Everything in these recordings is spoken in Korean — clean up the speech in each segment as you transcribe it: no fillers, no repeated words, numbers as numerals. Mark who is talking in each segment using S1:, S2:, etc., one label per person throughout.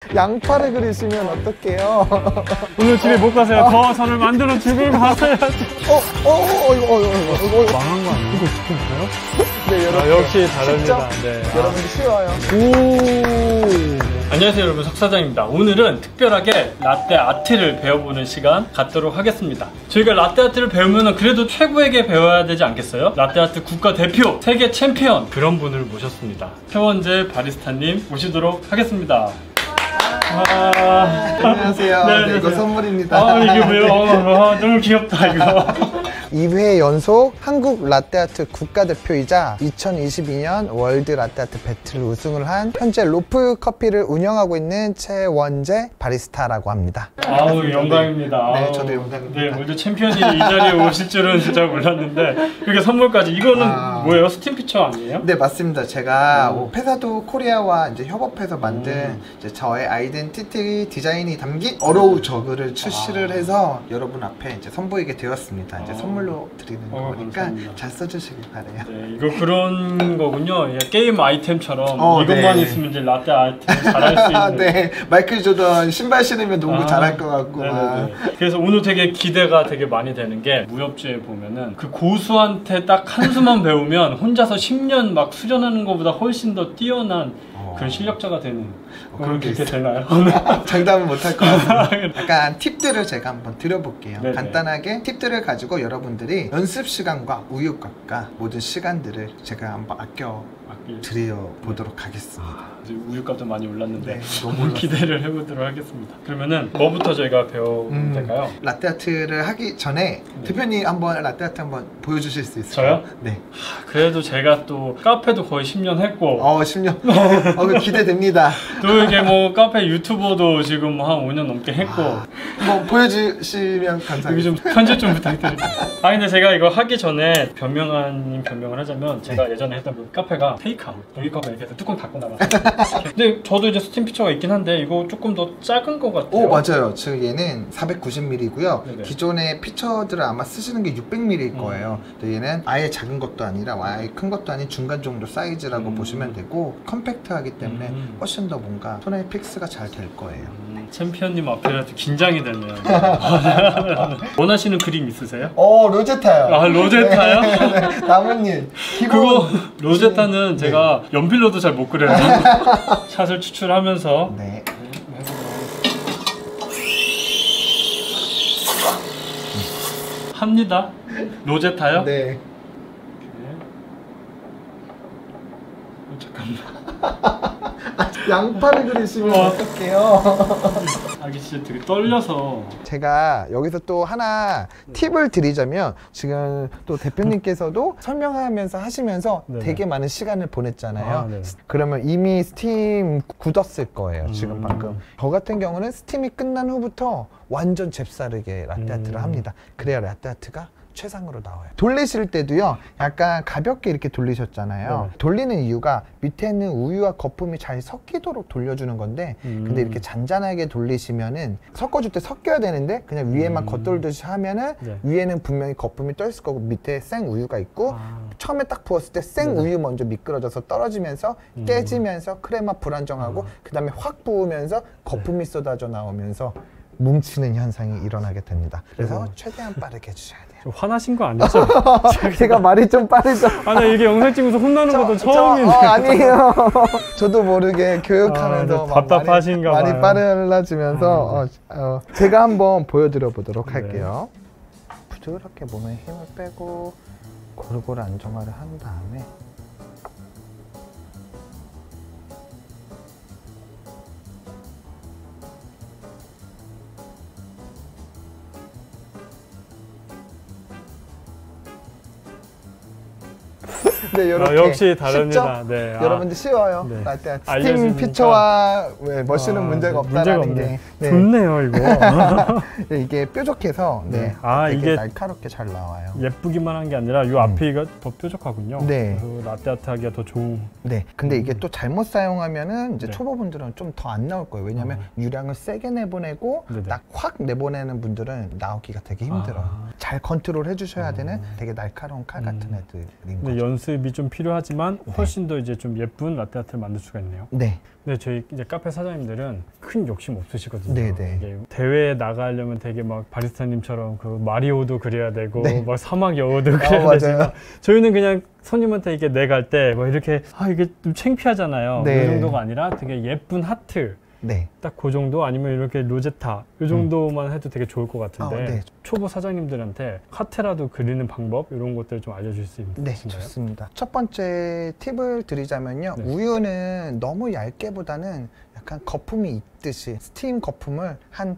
S1: 양파를 그리시면 어떡해요?
S2: 오늘 집에 못 가세요. 더 저를 만들어 주고 가셔야지.
S1: 이거
S2: 망한 거 아니에요? 이거 시켰어요?
S1: 네, 여러분.
S2: 역시 다릅니다. 네.
S1: 여러분들 쉬워요.
S2: 안녕하세요 여러분, 석사장입니다. 오늘은 특별하게 라떼 아트를 배워보는 시간 갖도록 하겠습니다. 저희가 라떼 아트를 배우면 그래도 최고에게 배워야 되지 않겠어요? 라떼 아트 국가대표, 세계 챔피언, 그런 분을 모셨습니다. 최원재 바리스타님 모시도록 하겠습니다.
S1: 안녕하세요. 네, 이거 선물입니다.
S2: 이게 뭐예요? 너무 귀엽다 이거.
S1: 2회 연속 한국 라떼아트 국가대표이자 2022년 월드 라떼아트 배틀 우승을 한 현재 로프 커피를 운영하고 있는 최원재 바리스타라고 합니다.
S2: 아우 영광입니다.
S1: 네, 저도 영광입니다.
S2: 네, 월드 챔피언이 이 자리에 오실 줄은 진짜 몰랐는데 이렇게 선물까지. 이거는 뭐예요? 스팀 피처 아니에요?
S1: 네, 맞습니다. 제가 페사도 코리아와 이제 협업해서 만든 이제 저의 아이덴티티 디자인이 담긴 어로우 저그를 출시를 해서 여러분 앞에 이제 선보이게 되었습니다. 이제 선물로 드리는 거니까
S2: 감사합니다.
S1: 잘 써주시길 바래요.
S2: 네, 이거 그런 거군요. 게임 아이템처럼 이것만
S1: 네.
S2: 있으면 이제 라떼 아이템 잘할 수 있는.
S1: 네, 마이클 조던 신발 신으면 농구 잘할 것 같고.
S2: 그래서 오늘 되게 기대가 되게 많이 되는 게, 무협지에 보면은 그 고수한테 딱 한 수만 배우면 혼자서 10년 막 수련하는 것보다 훨씬 더 뛰어난 그런 실력자가 되는. 그렇게 되나요?
S1: 장담은 못할 것 같습니다. 약간 팁들을 제가 한번 드려볼게요.
S2: 네네.
S1: 간단하게 팁들을 가지고 여러분들이 연습 시간과 우유값과 모든 시간들을 제가 한번 아껴 드려보도록 하겠습니다.
S2: 이제 우유값도 많이 올랐는데
S1: 네,
S2: 너무 기대를 해보도록 하겠습니다. 그러면은 뭐부터 저희가 배우면 될까요?
S1: 라떼아트를 하기 전에 대표님 한번 라떼아트 한번 보여주실 수 있어요?
S2: 저요?
S1: 네.
S2: 그래도 제가 또 카페도 거의 10년 했고
S1: 10년 기대됩니다.
S2: 또 이게 뭐 카페 유튜버도 지금 한 5년 넘게 했고.
S1: 뭐 보여주시면 감사하겠습니다.
S2: 여기 좀 편집 좀 부탁드립니다. 근데 제가 이거 하기 전에 변명을 하자면, 제가 예전에 했던 그 카페가 테이크아웃, 여기 카페 이렇게 해서 뚜껑 닫고 나갔어요. 근데 저도 이제 스팀 피처가 있긴 한데 이거 조금 더 작은 것 같아요.
S1: 맞아요. 지금 얘는 490ml고요.
S2: 네네.
S1: 기존의 피처들을 아마 쓰시는 게 600ml일 거예요. 근데 얘는 아예 작은 것도 아니라 아예 큰 것도 아닌 중간 정도 사이즈라고 보시면 되고, 컴팩트하기 때문에 훨씬 더 뭔가 손에 픽스가 잘 될 거예요.
S2: 챔피언님 앞이라도 긴장이 되네요. 원하시는 그림 있으세요?
S1: 로제타요.
S2: 로제타요?
S1: 네, 나뭇잎.
S2: 그거 로제타는 제가 연필로도 잘 못 그려요. 샷을 추출하면서.
S1: 네.
S2: 합니다. 로제타요?
S1: 네.
S2: 잠깐만.
S1: 양파를 그리시면 어떡해요?
S2: 이게 진짜 되게 떨려서.
S1: 제가 여기서 또 하나 팁을 드리자면, 지금 또 대표님께서도 설명하면서 하시면서
S2: 네네.
S1: 되게 많은 시간을 보냈잖아요.
S2: 네네.
S1: 그러면 이미 스팀 굳었을 거예요. 지금 방금 저 같은 경우는 스팀이 끝난 후부터 완전 잽싸르게 라떼아트를 합니다. 그래야 라떼아트가 최상으로 나와요. 돌리실 때도요, 약간 가볍게 이렇게 돌리셨잖아요. 돌리는 이유가 밑에 있는 우유와 거품이 잘 섞이도록 돌려주는 건데, 근데 이렇게 잔잔하게 돌리시면은 섞어줄 때 섞여야 되는데 그냥 위에만 겉돌듯이 하면은 위에는 분명히 거품이 떠 있을 거고 밑에 생 우유가 있고, 처음에 딱 부었을 때 생 우유 먼저 미끄러져서 떨어지면서 깨지면서 크레마 불안정하고 그 다음에 확 부으면서 거품이 쏟아져 나오면서 뭉치는 현상이 일어나게 됩니다. 그래서 최대한 빠르게 해주셔야 돼요.
S2: 좀 화나신 거 아니죠?
S1: 제가 말이 좀 빠르죠?
S2: 나 이게 영상 찍으면서 혼나는 것도 처음인데.
S1: 아니에요. 저도 모르게 교육하면서
S2: 답답하신가 봐요.
S1: 많이 빨라지면서 제가 한번 보여드려 보도록 할게요. 부드럽게 몸에 힘을 빼고 골고루 안정화를 한 다음에 네, 이렇게
S2: 역시 다릅니다. 네,
S1: 여러분들 쉬워요.
S2: 네.
S1: 라떼 스팀
S2: 알려주니까.
S1: 피처와 머신은 문제가 없다라는 게.
S2: 네. 좋네요 이거.
S1: 네, 이게 뾰족해서 되게
S2: 이게
S1: 날카롭게 잘 나와요.
S2: 예쁘기만 한 게 아니라 이 앞에가 더 뾰족하군요.
S1: 네.
S2: 그래서 라떼아트 하기가 더 좋은.
S1: 네. 근데 이게 또 잘못 사용하면은 이제 초보분들은 좀 더 안 나올 거예요. 왜냐면 유량을 세게 내보내고 딱 확 내보내는 분들은 나오기가 되게 힘들어요. 잘 컨트롤 해주셔야 되는 되게 날카로운 칼 같은 애들인
S2: 근데
S1: 거죠.
S2: 연습이 좀 필요하지만 훨씬 더 이제 좀 예쁜 라떼 아트를 만들 수가 있네요.
S1: 네.
S2: 근데 저희 이제 카페 사장님들은 큰 욕심 없으시거든요.
S1: 네네.
S2: 이게 대회에 나가려면 되게 막 바리스타님처럼 그 마리오도 그려야 되고
S1: 네.
S2: 막 사막 여우도 그려야
S1: 맞아요.
S2: 되지만 저희는 그냥 손님한테 이게 내갈 때 뭐 이렇게 이게 좀 창피하잖아요.
S1: 네.
S2: 그 정도가 아니라 되게 예쁜 하트
S1: 네.
S2: 딱 그 정도 아니면 이렇게 로제타 이 정도만 해도 되게 좋을 것 같은데
S1: 네.
S2: 초보 사장님들한테 하트라도 그리는 방법 이런 것들 좀 알려줄 수 있나요?
S1: 네, 좋습니다. 첫 번째 팁을 드리자면요.
S2: 네.
S1: 우유는 너무 얇게보다는 약간 거품이 있듯이 스팀 거품을 한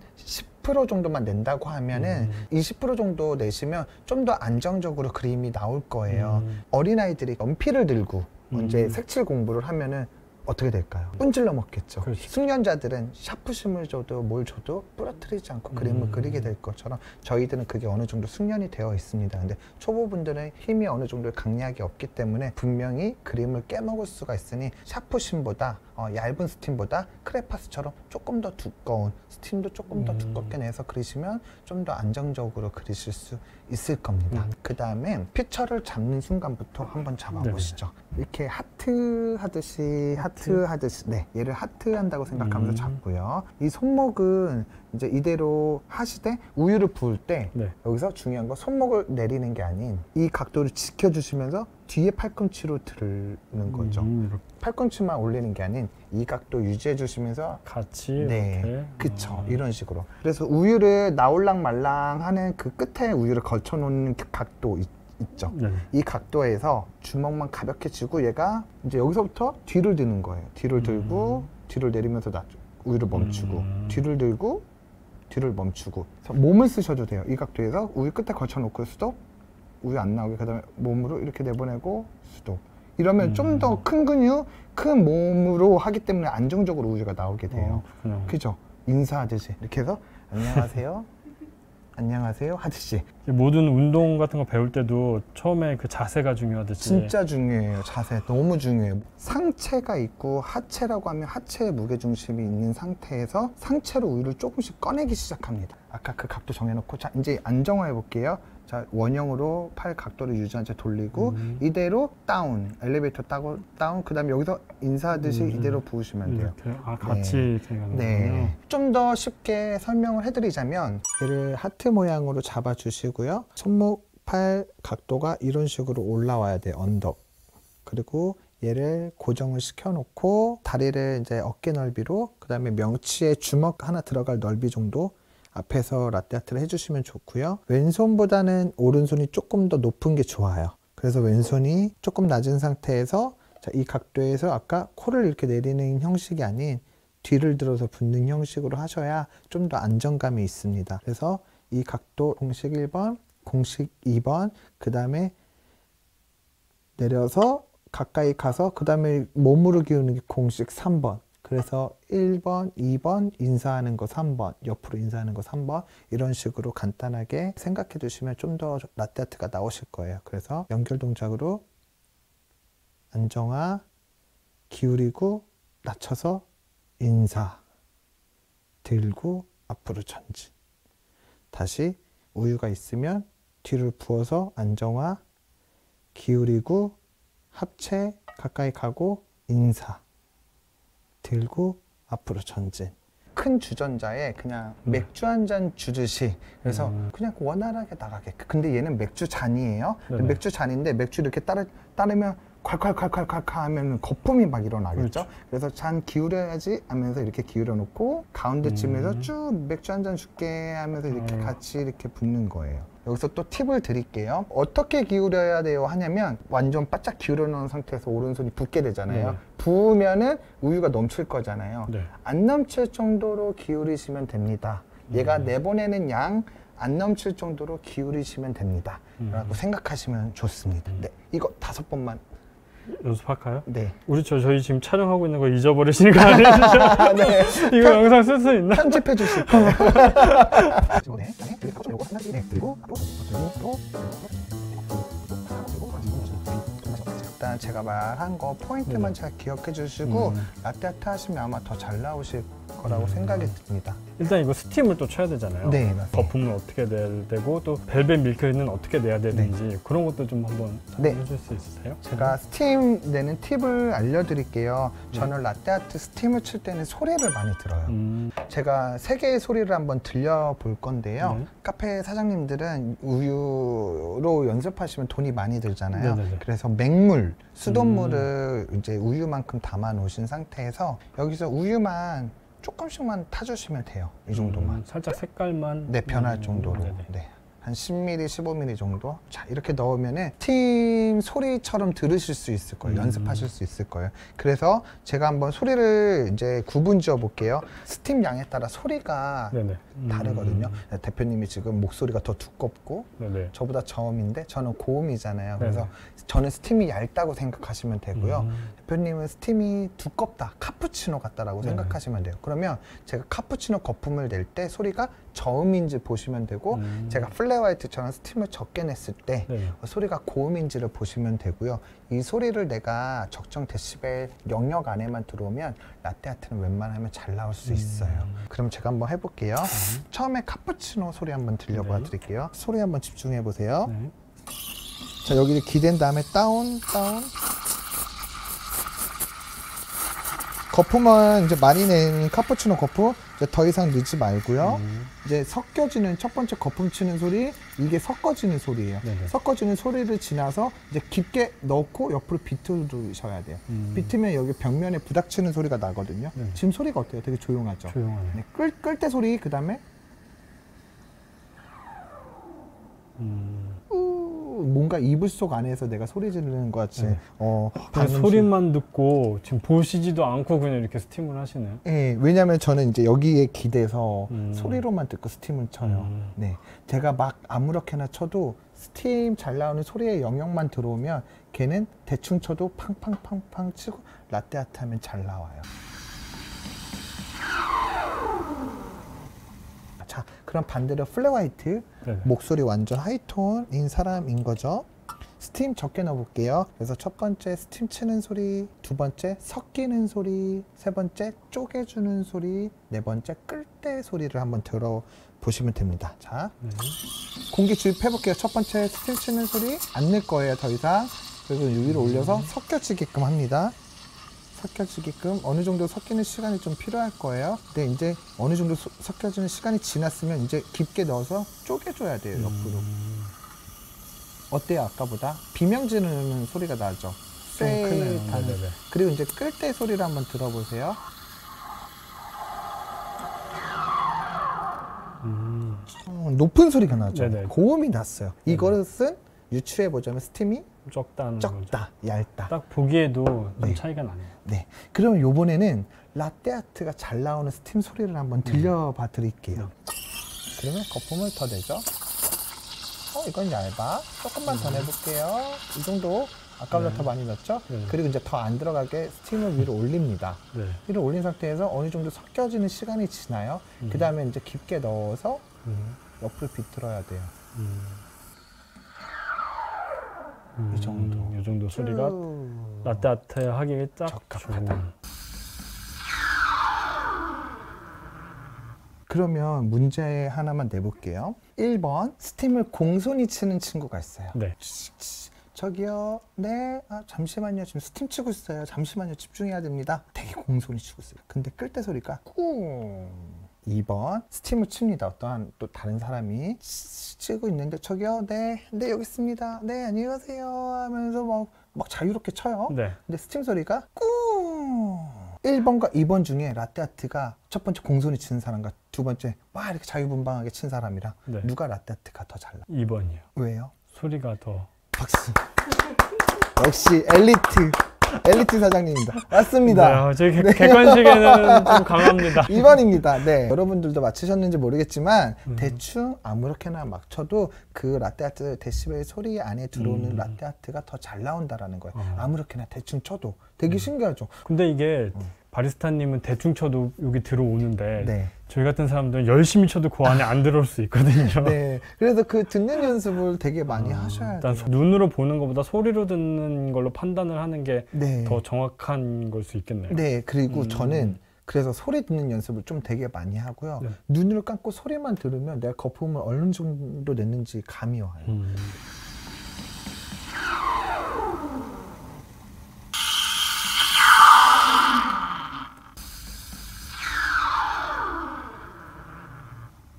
S1: 10% 정도만 낸다고 하면은 20% 정도 내시면 좀 더 안정적으로 그림이 나올 거예요. 어린아이들이 연필을 들고 이제 색칠 공부를 하면은 어떻게 될까요? 뿜질러 먹겠죠.
S2: 그렇죠.
S1: 숙련자들은 샤프심을 줘도 뭘 줘도 부러뜨리지 않고 그림을 그리게 될 것처럼 저희들은 그게 어느 정도 숙련이 되어 있습니다. 근데 초보분들은 힘이 어느 정도 강약이 없기 때문에 분명히 그림을 깨먹을 수가 있으니 샤프심보다 얇은 스팀보다 크레파스처럼 조금 더 두꺼운 스팀도 조금 더 두껍게 내서 그리시면 좀 더 안정적으로 그리실 수 있을 겁니다. 그 다음에 피처를 잡는 순간부터 한번 잡아보시죠. 이렇게 하트 하듯이 네, 얘를 하트 한다고 생각하면서 잡고요. 이 손목은 이제 이대로 하시되 우유를 부을 때 여기서 중요한 건 손목을 내리는 게 아닌 이 각도를 지켜주시면서 뒤에 팔꿈치로 들는 거죠. 팔꿈치만 올리는 게 아닌 이 각도 유지해 주시면서 같이 네, 그쵸. 이런 식으로. 그래서 우유를 나올랑 말랑 하는 그 끝에 우유를 걸쳐 놓는 그 각도 있죠. 이 각도에서 주먹만 가볍게 쥐고 얘가 이제 여기서부터 뒤를 드는 거예요. 뒤를 들고 뒤를 내리면서 우유를 멈추고 뒤를 들고 뒤를 멈추고 몸을 쓰셔도 돼요. 이 각도에서 우유 끝에 걸쳐 놓고 스톱, 우유 안 나오게 그다음에 몸으로 이렇게 내보내고 스톱. 이러면 좀 더 큰 근육, 큰 몸으로 하기 때문에 안정적으로 우유가 나오게 돼요. 그죠? 인사하듯이 이렇게 해서 안녕하세요. 안녕하세요 하듯이.
S2: 모든 운동 같은 거 배울 때도 처음에 그 자세가 중요하듯이
S1: 진짜 중요해요. 자세 너무 중요해요. 상체가 있고 하체라고 하면 하체에 무게중심이 있는 상태에서 상체로 우유를 조금씩 꺼내기 시작합니다. 아까 그 각도 정해놓고 자 이제 안정화해 볼게요. 자 원형으로 팔 각도를 유지한 채 돌리고 이대로 다운 엘리베이터 따고 다운 그 다음에 여기서 인사하듯이 이대로 부으시면 돼요.
S2: 같이 이렇게 가는 거군요.
S1: 좀 더 쉽게 설명을 해드리자면 얘를 하트 모양으로 잡아주시고요. 손목 팔 각도가 이런 식으로 올라와야 돼요. 언덕. 그리고 얘를 고정을 시켜놓고 다리를 이제 어깨 넓이로 그 다음에 명치에 주먹 하나 들어갈 넓이 정도 앞에서 라떼 아트를 해주시면 좋고요. 왼손보다는 오른손이 조금 더 높은 게 좋아요. 그래서 왼손이 조금 낮은 상태에서 자, 이 각도에서 아까 코를 이렇게 내리는 형식이 아닌 뒤를 들어서 붓는 형식으로 하셔야 좀 더 안정감이 있습니다. 그래서 이 각도 공식 1번, 공식 2번, 그 다음에 내려서 가까이 가서 그 다음에 몸으로 기우는 게 공식 3번. 그래서 1번, 2번, 인사하는 거 3번, 옆으로 인사하는 거 3번 이런 식으로 간단하게 생각해 두시면 좀 더 라떼 아트가 나오실 거예요. 그래서 연결 동작으로 안정화, 기울이고 낮춰서 인사, 들고 앞으로 전진. 다시 우유가 있으면 뒤를 부어서 안정화, 기울이고 합체, 가까이 가고 인사, 들고 앞으로 전진. 큰 주전자에 그냥 맥주 한 잔 주듯이 그래서 그냥 원활하게 나가게. 근데 얘는 맥주 잔이에요. 맥주 잔인데 맥주 이렇게 따르면 콸콸콸콸콸 하면 거품이 막 일어나겠죠. 그래서 잔 기울여야지 하면서 이렇게 기울여 놓고 가운데쯤에서 쭉 맥주 한 잔 줄게 하면서 이렇게 같이 이렇게 붓는 거예요. 여기서 또 팁을 드릴게요. 어떻게 기울여야 돼요 하냐면 완전 바짝 기울여 놓은 상태에서 오른손이 붓게 되잖아요. 부으면은 우유가 넘칠 거잖아요. 안 넘칠 정도로 기울이시면 됩니다. 얘가 내보내는 양 안 넘칠 정도로 기울이시면 됩니다. 라고 생각하시면 좋습니다. 네, 이거 5번만
S2: 연습할까요?
S1: 네.
S2: 저희 지금 촬영하고 있는 거 잊어버리시는 거 아니에요?
S1: 네.
S2: 이거 영상 쓸 수 있나?
S1: 편집해 주실 거예요. 네. 그리고 일단 제가 말한 거 포인트만 잘 기억해 주시고 라떼 아트 하시면 아마 더 잘 나오실 거라고 생각이 듭니다.
S2: 일단 이거 스팀을 또 쳐야 되잖아요.
S1: 네, 맞습니다.
S2: 거품을 어떻게 내야 되고 또 벨벳 밀크는 어떻게 내야 되는지 그런 것도 좀 한번
S1: 네.
S2: 해줄 수 있으세요?
S1: 제가 스팀 내는 팁을 알려드릴게요. 저는 라떼아트 스팀을 칠 때는 소리를 많이 들어요. 제가 3개의 소리를 한번 들려볼 건데요.
S2: 네.
S1: 카페 사장님들은 우유로 연습하시면 돈이 많이 들잖아요.
S2: 네네네.
S1: 그래서 맹물, 수돗물을 이제 우유만큼 담아 놓으신 상태에서 여기서 우유만 조금씩만 타주시면 돼요. 이 정도만.
S2: 살짝 색깔만
S1: 네, 변할 정도로.
S2: 네네.
S1: 네. 한 10mm, 15mm 정도. 자, 이렇게 넣으면은 팀 소리처럼 들으실 수 있을 거예요. 연습하실 수 있을 거예요. 그래서 제가 한번 소리를 이제 구분 지어 볼게요. 스팀 양에 따라 소리가
S2: 네네.
S1: 다르거든요. 대표님이 지금 목소리가 더 두껍고
S2: 네네.
S1: 저보다 저음인데 저는 고음이잖아요. 그래서 저는 스팀이 얇다고 생각하시면 되고요. 대표님은 스팀이 두껍다, 카푸치노 같다라고 생각하시면 돼요. 그러면 제가 카푸치노 거품을 낼 때 소리가 저음인지 보시면 되고 제가 플랫화이트처럼 스팀을 적게 냈을 때 소리가 고음인지를 보시면 되고요. 이 소리를 내가 적정 데시벨 영역 안에만 들어오면 라떼아트는 웬만하면 잘 나올 수 있어요. 그럼 제가 한번 해볼게요. 처음에 카푸치노 소리 한번 들려봐 드릴게요. 소리 한번 집중해 보세요. 자, 여기 기댄 다음에 다운, 다운. 거품은 이제 많이 낸 카푸치노 거품 이제 더 이상 넣지 말고요. 이제 섞여지는 첫 번째 거품 치는 소리, 이게 섞어지는 소리예요.
S2: 네네.
S1: 섞어지는 소리를 지나서 이제 깊게 넣고 옆으로 비트셔야 돼요. 비트면 여기 벽면에 부닥치는 소리가 나거든요. 지금 소리가 어때요? 되게 조용하죠?
S2: 조용하네.
S1: 네, 끌 때 소리, 그 다음에 뭔가 이불 속 안에서 내가 소리 지르는 것 같이
S2: 그냥 소리만 듣고 지금 보시지도 않고 그냥 이렇게 스팀을 하시네요.
S1: 네, 왜냐면 저는 이제 여기에 기대서 소리로만 듣고 스팀을 쳐요. 네, 제가 막 아무렇게나 쳐도 스팀 잘 나오는 소리의 영역만 들어오면 걔는 대충 쳐도 팡팡팡팡 치고 라떼아트 하면 잘 나와요. 자, 그럼 반대로 플랫화이트 목소리 완전 하이톤인 사람인 거죠. 스팀 적게 넣어볼게요. 그래서 첫 번째 스팀 치는 소리, 두 번째 섞이는 소리, 세 번째 쪼개주는 소리, 네 번째 끌 때 소리를 한번 들어보시면 됩니다. 자, 공기 주입해볼게요. 첫 번째 스팀 치는 소리 안 넣을 거예요, 더 이상. 그리고 위로 올려서 섞여지게끔 합니다. 섞여지게끔 어느 정도 섞이는 시간이 좀 필요할 거예요. 근데 이제 어느 정도 섞여지는 시간이 지났으면 이제 깊게 넣어서 쪼개줘야 돼요, 옆으로. 어때요, 아까보다? 비명 지르는 소리가 나죠?
S2: 크네요.
S1: 그리고 이제 끌 때 소리를 한번 들어보세요. 높은 소리가 나죠?
S2: 네네.
S1: 고음이 났어요. 이것은 유추해보자면 스팀이
S2: 적다,
S1: 얇다.
S2: 딱 보기에도 좀 차이가 나네요.
S1: 네. 그러면 요번에는 라떼아트가 잘 나오는 스팀 소리를 한번 들려봐 드릴게요. 그러면 거품을 더 내죠. 이건 얇아. 조금만 더 내볼게요. 이 정도. 아까보다 더 많이 넣었죠? 그리고 이제 더 안 들어가게 스팀을 위로 올립니다. 위로 올린 상태에서 어느 정도 섞여지는 시간이 지나요. 그 다음에 이제 깊게 넣어서 옆으로 비틀어야 돼요. 이 정도.
S2: 이 정도 소리가 라떼아트 하기에 딱
S1: 적합하다. 그러면 문제 하나만 내볼게요. 1번 스팀을 공손히 치는 친구가 있어요.
S2: 네.
S1: 저기요, 네, 잠시만요, 지금 스팀 치고 있어요. 잠시만요, 집중해야 됩니다. 되게 공손히 치고 있어요. 근데 끌 때 소리가 꿍. 2번 스팀을 칩니다. 어떠한 또 다른 사람이 치고 있는데 저기요, 네, 여기 있습니다. 네, 안녕히 가세요 하면서 막 자유롭게 쳐요. 근데 스팀 소리가 꿍. 1번과 2번 중에 라떼아트가 첫 번째 공손히 치는 사람과 두 번째 막 이렇게 자유분방하게 친 사람이랑 누가 라떼아트가 더 잘 나?
S2: 2번이요.
S1: 왜요?
S2: 소리가 더.
S1: 박수. 역시 엘리트 사장님입니다. 맞습니다.
S2: 네, 제 객관식에는 좀 강합니다.
S1: 2번입니다. 네. 여러분들도 맞히셨는지 모르겠지만 대충 아무렇게나 막 쳐도 그 라떼아트 데시벨 소리 안에 들어오는 라떼아트가 더 잘 나온다라는 거예요. 아무렇게나 대충 쳐도. 되게 신기하죠.
S2: 근데 이게 바리스타님은 대충 쳐도 여기 들어오는데 저희 같은 사람들은 열심히 쳐도 그 안에 안 들어올 수 있거든요.
S1: 네. 그래서 그 듣는 연습을 되게 많이 하셔야 돼요.
S2: 일단 눈으로 보는 것보다 소리로 듣는 걸로 판단을 하는 게 더 정확한 걸 수 있겠네요.
S1: 네. 그리고 저는 그래서 소리 듣는 연습을 좀 되게 많이 하고요.
S2: 네.
S1: 눈을 감고 소리만 들으면 내가 거품을 어느 정도 냈는지 감이 와요.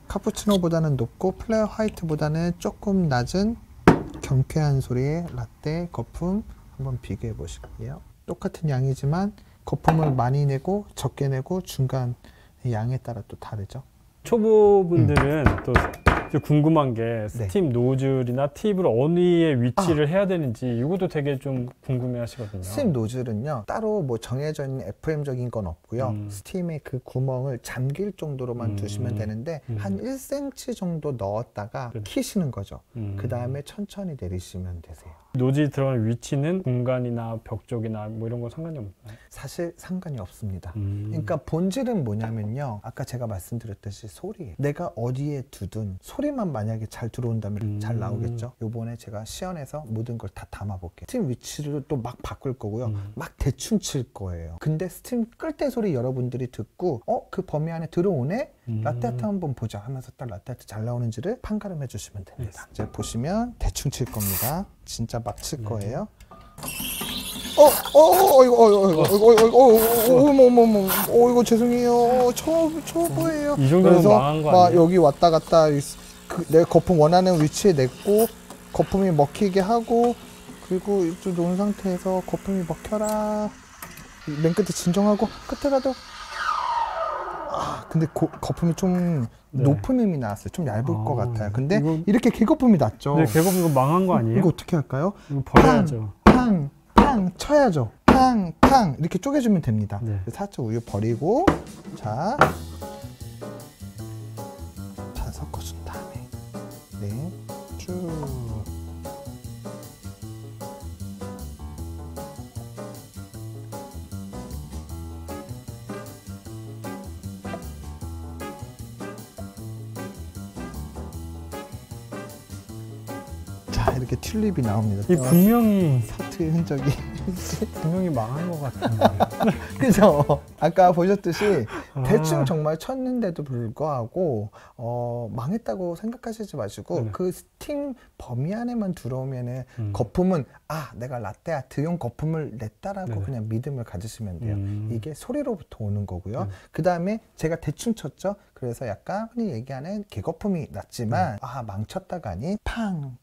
S1: 카푸치노보다는 높고 플레어 화이트보다는 조금 낮은 경쾌한 소리의 라떼 거품 한번 비교해 보실게요. 똑같은 양이지만 거품을 많이 내고 적게 내고 중간 양에 따라 또 다르죠.
S2: 초보분들은 또 궁금한 게 스팀 노즐이나 팁을 어디에 위치를 해야 되는지 이것도 되게 좀 궁금해 하시거든요.
S1: 스팀 노즐은요 따로 뭐 정해져 있는 FM적인 건 없고요. 스팀의 그 구멍을 잠길 정도로만 두시면 되는데 한 1cm 정도 넣었다가 키시는 거죠. 그 다음에 천천히 내리시면 되세요.
S2: 노즐이 들어가는 위치는 공간이나 벽 쪽이나 뭐 이런 건 상관이 없나요?
S1: 사실 상관이 없습니다. 그러니까 본질은 뭐냐면요, 아까 제가 말씀드렸듯이 소리예요. 내가 어디에 두든 소리만 만약에 잘 들어온다면 잘 나오겠죠. 요번에 제가 시연해서 모든 걸 다 담아 볼게요. 스팀 위치를 또 막 바꿀 거고요. 막 대충 칠 거예요. 근데 스팀 끌 때 소리 여러분들이 듣고 그 범위 안에 들어오네? 라떼 아트 한번 보자 하면서 딱 라떼 아트 잘 나오는지를 판가름 해주시면 됩니다. 이제 보시면 대충 칠 겁니다. 진짜 막 칠 거예요. 이거 죄송해요. 초보예요.
S2: 이 정도면 망한 거
S1: 막
S2: 아니에요?
S1: 여기 왔다 갔다 내 거품 원하는 위치에 냈고 거품이 먹히게 하고 그리고 이쪽 놓은 상태에서 거품이 먹혀라. 맨 끝에 진정하고 끝에라도 근데 거품이 좀 높은 음이 나왔어요. 좀 얇을 것 같아요. 근데 이렇게 개거품이 났죠.
S2: 네, 개거품 이거 망한 거 아니에요?
S1: 이거 어떻게 할까요?
S2: 이거 버려야죠.
S1: 팡 쳐야죠. 팡 이렇게 쪼개주면 됩니다.
S2: 네.
S1: 살짝 우유 버리고 자 섞어준 다음에 쭉 이렇게 튤립이 나옵니다.
S2: 이 분명히
S1: 사트의 흔적이
S2: 분명히 망한 것 같은데.
S1: 그죠? 아까 보셨듯이 대충 정말 쳤는데도 불구하고 망했다고 생각하시지 마시고 그 스팀 범위 안에만 들어오면은 거품은 내가 라떼 아트용 거품을 냈다라고 그냥 믿음을 가지시면 돼요. 이게 소리로부터 오는 거고요. 그 다음에 제가 대충 쳤죠. 그래서 약간 흔히 얘기하는 개거품이 났지만 망쳤다가니 팡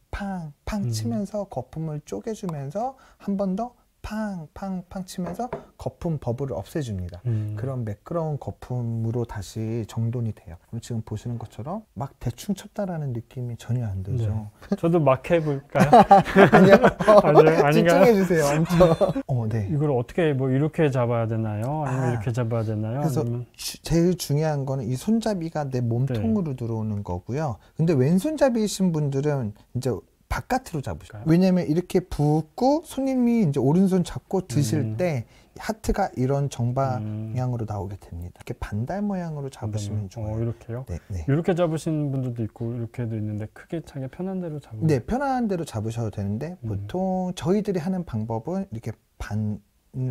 S1: 치면서 거품을 쪼개주면서 한 번 더 팡 치면서 거품 버블을 없애줍니다. 그런 매끄러운 거품으로 다시 정돈이 돼요. 그럼 지금 보시는 것처럼 막 대충 쳤다라는 느낌이 전혀 안 들죠.
S2: 네. 저도 막 해볼까요?
S1: 아니요. 집중해주세요. 엄청. 네.
S2: 이걸 어떻게 뭐 이렇게 잡아야 되나요? 아니면 이렇게 잡아야 되나요?
S1: 그래서
S2: 아니면...
S1: 제일 중요한 거는 이 손잡이가 내 몸통으로 들어오는 거고요. 근데 왼손잡이이신 분들은 이제 바깥으로 잡으실까요? 왜냐면 이렇게 붓고 손님이 이제 오른손 잡고 드실 때 하트가 이런 정방향으로 나오게 됩니다. 이렇게 반달 모양으로 잡으시면 좋아요.
S2: 이렇게요?
S1: 네.
S2: 이렇게 잡으시는 분들도 있고 이렇게도 있는데 크게 자기 편한 대로 잡으면
S1: 네, 편한 대로 잡으셔도 되는데 보통 저희들이 하는 방법은 이렇게 반을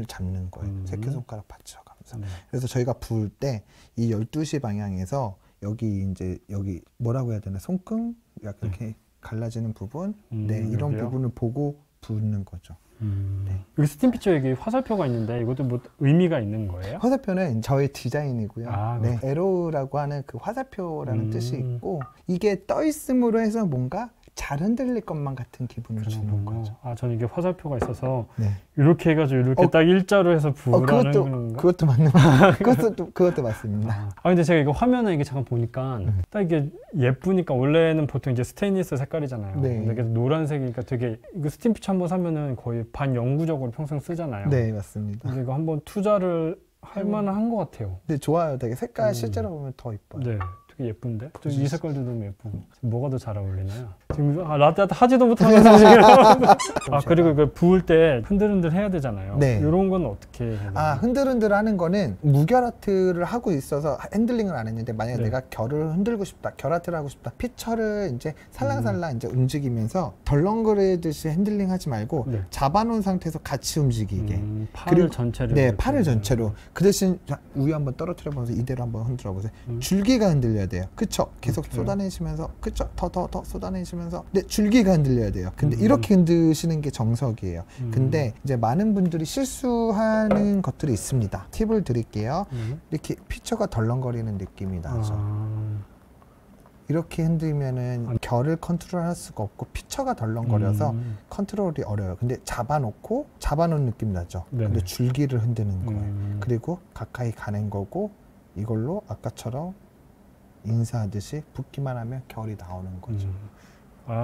S1: 잡는 거예요. 새끼손가락 받쳐가면서. 그래서 저희가 부을 때 이 12시 방향에서 여기 뭐라고 해야 되나, 손금 약간 이렇게 갈라지는 부분, 이런 부분을 보고 붓는 거죠.
S2: 여기 스팀 피처에 여기 화살표가 있는데 이것도 뭐 의미가 있는 거예요?
S1: 화살표는 저의 디자인이고요. 에로우라고 하는 그 화살표라는 뜻이 있고, 이게 떠 있음으로 해서 뭔가 잘 흔들릴 것만 같은 기분을 주는 거죠.
S2: 저는 이게 화살표가 있어서 이렇게 해가지고 이렇게 딱 일자로 해서 부으라는 건가?
S1: 그것도 맞는 그것도 맞습니다.
S2: 근데 제가 이거 화면에 이게 잠깐 보니까 딱 이게 예쁘니까, 원래는 보통 이제 스테인리스 색깔이잖아요. 근데 이게 노란색이니까 되게, 이거 스팀 피처 한번 사면은 거의 반영구적으로 평생 쓰잖아요.
S1: 네, 맞습니다.
S2: 근데 이거 한번 투자를 할 만한 것 같아요.
S1: 네, 좋아요. 되게 색깔 실제로 보면 더 이뻐요.
S2: 네,
S3: 되게 예쁜데? 좀 이 색깔도 너무 예쁘고. 뭐가 더 잘 어울리나요? 지금 라떼아트 하지도 못하면서 지금. 그리고 이거 부을 때 흔들흔들 해야 되잖아요.
S1: 네.
S3: 이런 건 어떻게 해야 되나요?
S1: 흔들흔들 하는 거는 무결 아트를 하고 있어서 핸들링을 안 했는데 만약에
S3: 네.
S1: 내가 결을 흔들고 싶다, 결 아트를 하고 싶다, 피처를 이제 살랑살랑 이제 움직이면서 덜렁거리듯이 핸들링 하지 말고
S3: 네.
S1: 잡아놓은 상태에서 같이 움직이게.
S3: 팔을
S1: 그리고
S3: 전체를.
S1: 네, 팔을 전체로. 그 대신 자, 우유 한번 떨어뜨려 보면서 이대로 한번 흔들어 보세요. 줄기가 흔들려야 돼요. 그쵸? 계속 쏟아내시면서, 그쵸? 더 쏟아내시면서. 네, 줄기가 흔들려야 돼요. 근데 이렇게 흔드시는 게 정석이에요. 근데 이제 많은 분들이 실수하는 것들이 있습니다. 팁을 드릴게요. 이렇게 피처가 덜렁거리는 느낌이 나죠. 이렇게 흔들면은 결을 컨트롤할 수가 없고 피처가 덜렁거려서 컨트롤이 어려워요. 근데 잡아놓은 느낌 나죠.
S3: 네네.
S1: 근데 줄기를 흔드는 거예요. 그리고 가까이 가는 거고 이걸로 아까처럼 인사하듯이 붓기만 하면 결이 나오는 거죠.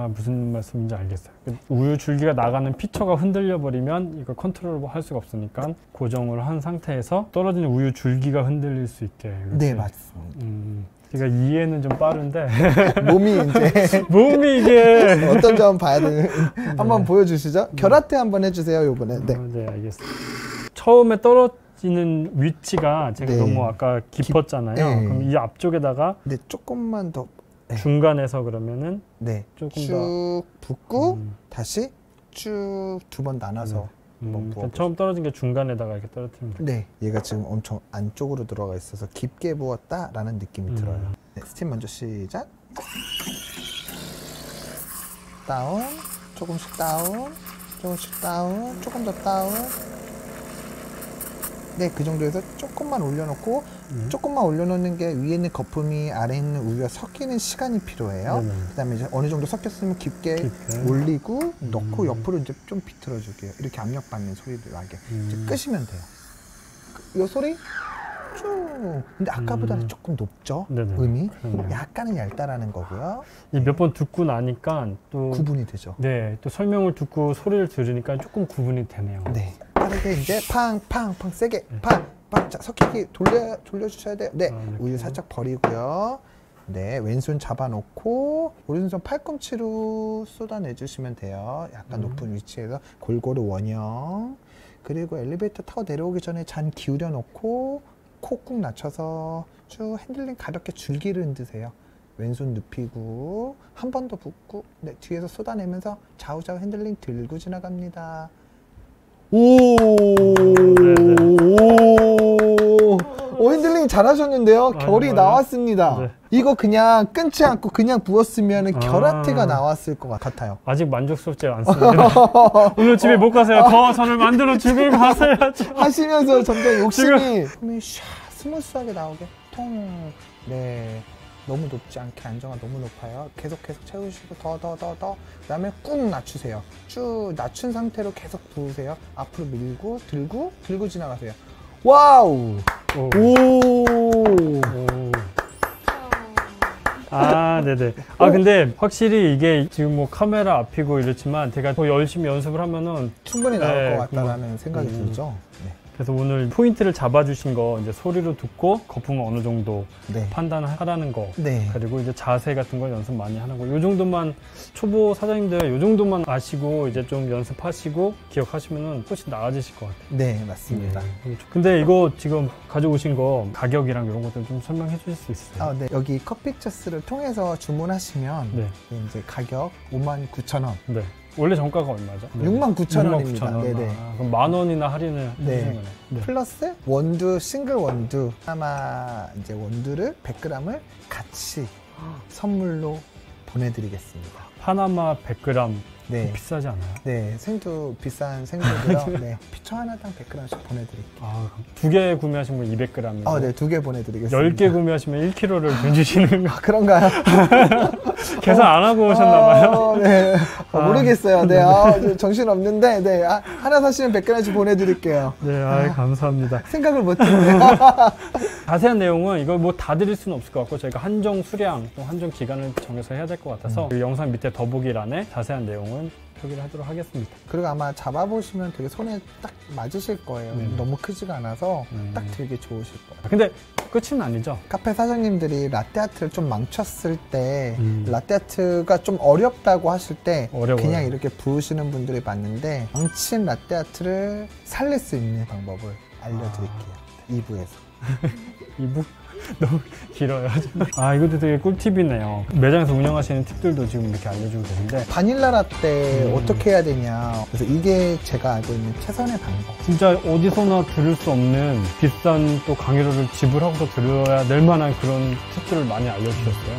S3: 무슨 말씀인지 알겠어요. 우유 줄기가 나가는 피처가 흔들려 버리면 이거 컨트롤 할 수가 없으니까 고정을 한 상태에서 떨어지는 우유 줄기가 흔들릴 수 있게. 이렇게.
S1: 네, 맞습니다.
S3: 제가 이해는 좀 빠른데
S1: 몸이 이제
S3: 몸이 이게
S1: 어떤 점 봐야 되는 한번 보여주시죠. 결아트 한번 해주세요. 요번에. 네.
S3: 네, 알겠습니다. 처음에 떨어지는 위치가 제가
S1: 네.
S3: 너무 아까 깊었잖아요.
S1: 네.
S3: 그럼 이 앞쪽에다가
S1: 네, 조금만 더. 네.
S3: 중간에서 그러면은
S1: 네,
S3: 조금
S1: 쭉 붓고 다시 쭉 두 번 나눠서
S3: 처음 떨어진 게 중간에다가 이렇게 떨어뜨리면 돼요.
S1: 네, 얘가 지금 엄청 안쪽으로 들어가 있어서 깊게 부었다라는 느낌이 들어요. 네, 스팀 먼저 시작. 다운, 조금씩 다운, 조금씩 다운, 조금 더 다운. 네, 그 정도에서 조금만 올려놓고 조금만 올려놓는 게 위에 있는 거품이 아래에 있는 우유가 섞이는 시간이 필요해요. 그 다음에 이제 어느 정도 섞였으면 깊게 올리고 넣고 옆으로 이제 좀 비틀어줄게요. 이렇게 압력받는 소리를 나게. 이제 끄시면 돼요. 이 소리 쭉. 근데 아까보다는 조금 높죠?
S3: 네네.
S1: 음이?
S3: 그러네요.
S1: 약간은 얇다라는 거고요.
S3: 몇 번 듣고 나니까 또
S1: 구분이 되죠.
S3: 네, 또 설명을 듣고 소리를 들으니까 조금 구분이 되네요.
S1: 네. 빠르게 이제 팡팡팡 세게 팡팡. 자, 섞이기 돌려주셔야 돼요. 네.
S3: 네.
S1: 우유 살짝 버리고요. 네, 왼손 잡아놓고 오른손 팔꿈치로 쏟아내주시면 돼요. 약간 높은 위치에서 골고루 원형. 그리고 엘리베이터 타고 내려오기 전에 잔 기울여 놓고 코 꾹 낮춰서 쭉 핸들링 가볍게 줄기를 흔드세요. 왼손 눕히고 한 번 더 붓고 네, 뒤에서 쏟아내면서 좌우좌우 핸들링 들고 지나갑니다. 오, 핸들링 잘하셨는데요. 결이 나왔습니다.
S3: 네.
S1: 이거 그냥 끊지 않고 그냥 부었으면 결아트가 나왔을 것 같아요.
S3: 아직 만족스럽지 않습니다. 오늘 집에 못 가세요. 더 저를 만들어 주고 가셔야죠.
S1: 하시면서 점점 욕심이 스무스하게 나오게 통. 네. 너무 높지 않게 안정화 너무 높아요. 계속 채우시고 더 그다음에 꾹 낮추세요. 쭉 낮춘 상태로 계속 부으세요. 앞으로 밀고 들고 지나가세요. 와우. 오.
S3: 네네. 근데 확실히 이게 지금 뭐 카메라 앞이고 이렇지만 제가 더 열심히 연습을 하면은
S1: 충분히 나올 것 같다라는 생각이 들죠. 네.
S3: 그래서 오늘 포인트를 잡아주신 거 이제 소리로 듣고 거품을 어느 정도
S1: 네.
S3: 판단하라는 거,
S1: 네.
S3: 그리고 이제 자세 같은 거 연습 많이 하는 거, 요 정도만 초보 사장님들 요 정도만 아시고 이제 좀 연습하시고 기억하시면은 훨씬 나아지실 것 같아요.
S1: 네, 맞습니다.
S3: 근데 이거 지금 가져오신 거 가격이랑 이런 것들 좀 설명해 주실 수 있어요?
S1: 네. 여기 커피처스를 통해서 주문하시면
S3: 네.
S1: 이제 가격 59,000원.
S3: 네. 원래 정가가 얼마죠?
S1: 69,000원입니다. 네네.
S3: 그럼 10,000원이나 할인을 해주시는 거네요. 네.
S1: 플러스 원두, 싱글 원두. 아마 이제 원두를 100g을 같이 선물로 보내드리겠습니다.
S3: 파나마 100g
S1: 네.
S3: 비싸지 않아요?
S1: 네, 생두 비싼 생두고요. 네, 피처 하나당 100g씩 보내드릴게요.
S3: 2개 구매하시면 200g이고
S1: 네, 2개 보내드리겠습니다.
S3: 10개 구매하시면 1kg를 주시는 거.
S1: 그런가요?
S3: 계산 안 하고 오셨나봐요.
S1: 네, 모르겠어요. 네, 정신 없는데, 네, 하나 사시면 100g씩 보내드릴게요.
S3: 네, 감사합니다.
S1: 생각을 못했네.
S3: 자세한 내용은 이걸 뭐 다 드릴 수는 없을 것 같고 저희가 한정 수량 또 한정 기간을 정해서 해야 될 것 같아서 그 영상 밑에 더보기란에 자세한 내용은 표기를 하도록 하겠습니다.
S1: 그리고 아마 잡아보시면 되게 손에 딱 맞으실 거예요. 너무 크지가 않아서 딱 되게 좋으실 거예요.
S3: 근데 끝은 아니죠.
S1: 카페 사장님들이 라떼아트를 좀 망쳤을 때 라떼아트가 좀 어렵다고 하실 때
S3: 어려워요.
S1: 그냥 이렇게 부으시는 분들이 많은데 망친 라떼아트를 살릴 수 있는 방법을 알려드릴게요. 2부에서.
S3: 2부? 너무 길어요. 이것도 되게 꿀팁이네요. 매장에서 운영하시는 팁들도 지금 이렇게 알려주고 계신데
S1: 바닐라 라떼 어떻게 해야 되냐. 그래서 이게 제가 알고 있는 최선의 방법.
S3: 진짜 어디서나 들을 수 없는 비싼 또 강의료를 지불하고서 들어야 될 만한 그런 팁들을 많이 알려주셨어요.